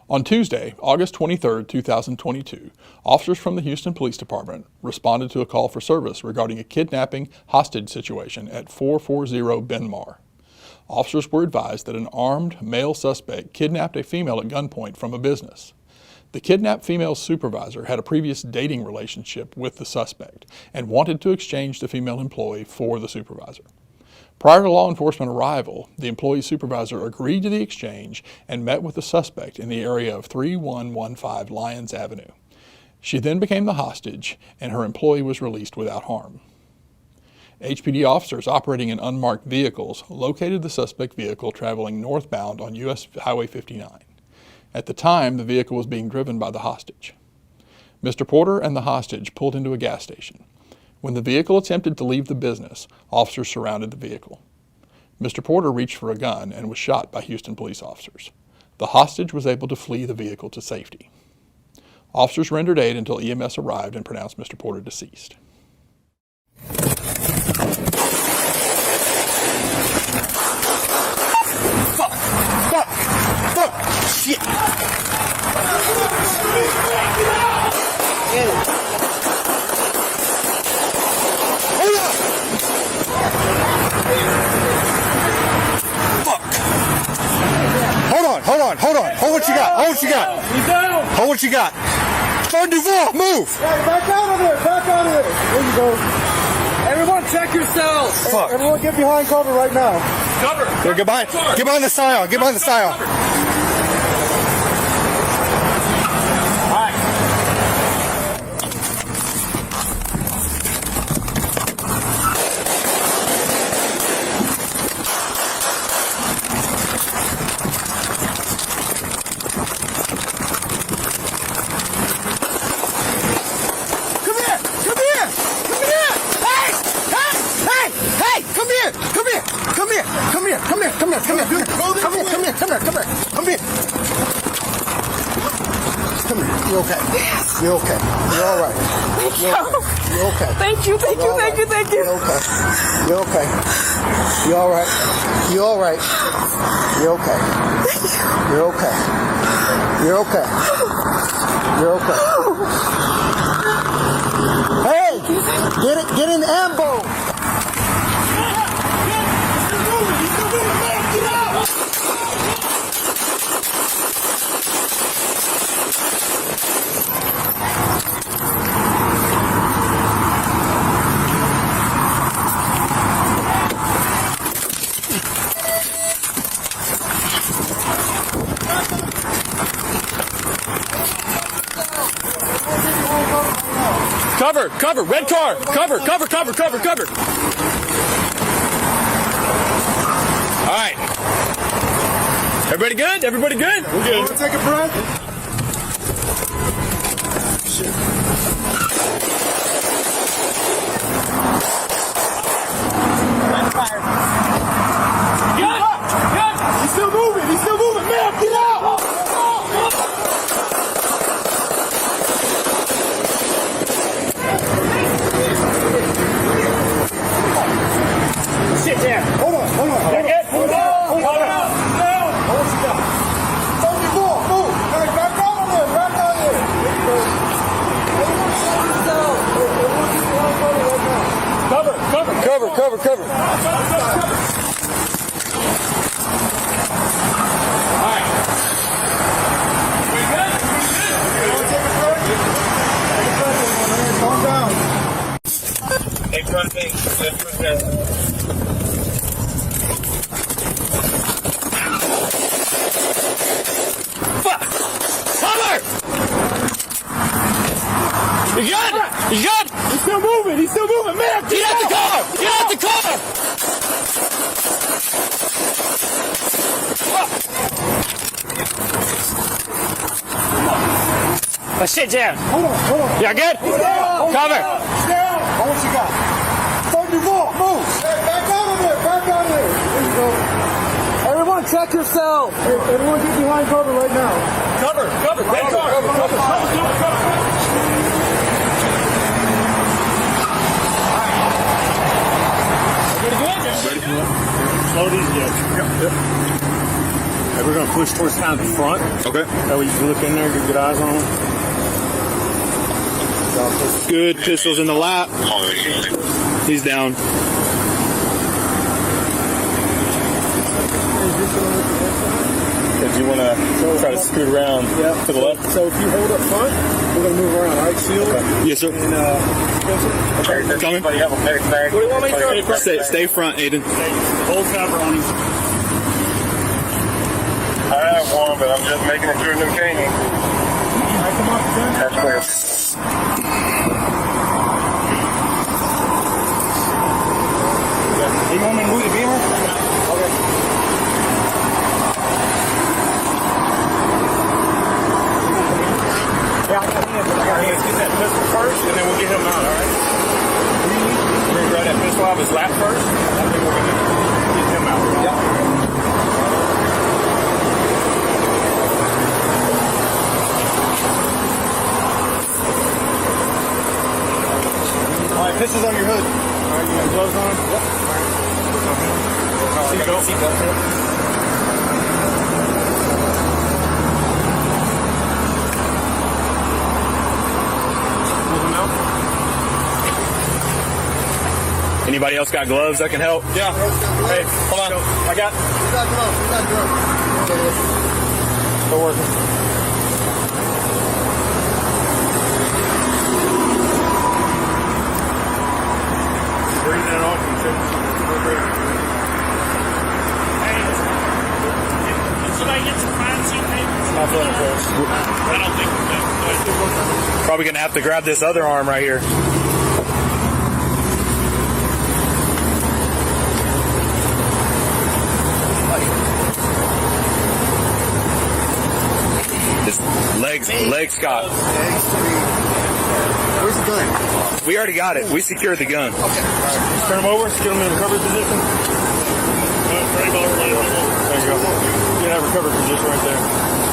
On Tuesday, August 23, 2022, officers from the Houston Police Department responded to a call for service regarding a kidnapping hostage situation at 440 Benmar. Officers were advised that an armed male suspect kidnapped a female at gunpoint from a business. The kidnapped female's supervisor had a previous dating relationship with the suspect and wanted to exchange the female employee for the supervisor. Prior to law enforcement arrival, the employee's supervisor agreed to the exchange and met with the suspect in the area of 3115 Lyons Avenue. She then became the hostage, and her employee was released without harm. HPD officers operating in unmarked vehicles located the suspect vehicle traveling northbound on U.S. Highway 59. At the time, the vehicle was being driven by the hostage. Mr. Porter and the hostage pulled into a gas station. When the vehicle attempted to leave the business, officers surrounded the vehicle. Mr. Porter reached for a gun and was shot by Houston police officers. The hostage was able to flee the vehicle to safety. Officers rendered aid until EMS arrived and pronounced Mr. Porter deceased. Shit! Hold on. Hold what you got. Hold what you got. He's down. Hold what you got. Third Duval, move. Hey, back out of there. Back out of there. There you go. Everyone check yourselves. Fuck. Everyone get behind cover right now. Cover. Here, get behind the scion. Get behind the scion. All right. You okay? Yes. You okay? You're all right. Thank you. You're okay. Thank you. You're okay. You're okay. You're all right. You're all right. You're okay. You're okay. You're okay. You're okay. Hey! Get in the ambo! Cover, red car, cover. All right. Everybody good? We're good. Want to take a breath? Shit. Good. He's still moving. Man, get out. Sit down. Hold on. Hold on. Hold what you got. Move. Hey, back out of there. There you go. Everyone get behind cover right now. Cover. All right. We good? Calm down. Take one thing. Let's put that. You good? He's still moving. Man, Get out the car! Let's sit down. Hold on. Y'all good? Cover. Down. Hold what you got. Third Duval, move. Hey, back out of there. There you go. Everyone check yourself. Hey, everyone get behind cover right now. Cover, red car, cover. Slow these jets. Yep. And we're going to push towards kind of the front. Okay. That way you can look in there, get good eyes on him. Good. Pistols in the lap. He's down. If you want to try to scoot around to the left. So if you hold up front, we're going to move around, all right, Shield? Okay. Yes, sir. And, Coming. Anybody have a medic bag? what do you want me to do? Stay front, Aiden. Hold cover on him. I have one, but I'm just making it through New Canaan. Come off the gun. That's clear. You want me to move the beamer? Okay. Yeah, I got hands. Get that pistol first, and then we'll get him out, all right? We're going to grab that pistol out of his lap first, and then we're going to get him out. Yeah. All right, pistols on your hood. All right, you got gloves on? Yep. Seatbelt. Anybody else got gloves that can help? Yeah. Hey, hold on. I got. We got gloves. Coworker. Breathing it off. Should I get some crime scene papers? Not feeling close. I don't think we're Probably gonna have to grab this other arm right here. His legs, Scott. Where's the gun? We already got it. We secured the gun. Just turn him over. Get him in a recovery position. There you go. Get that recovery position right there.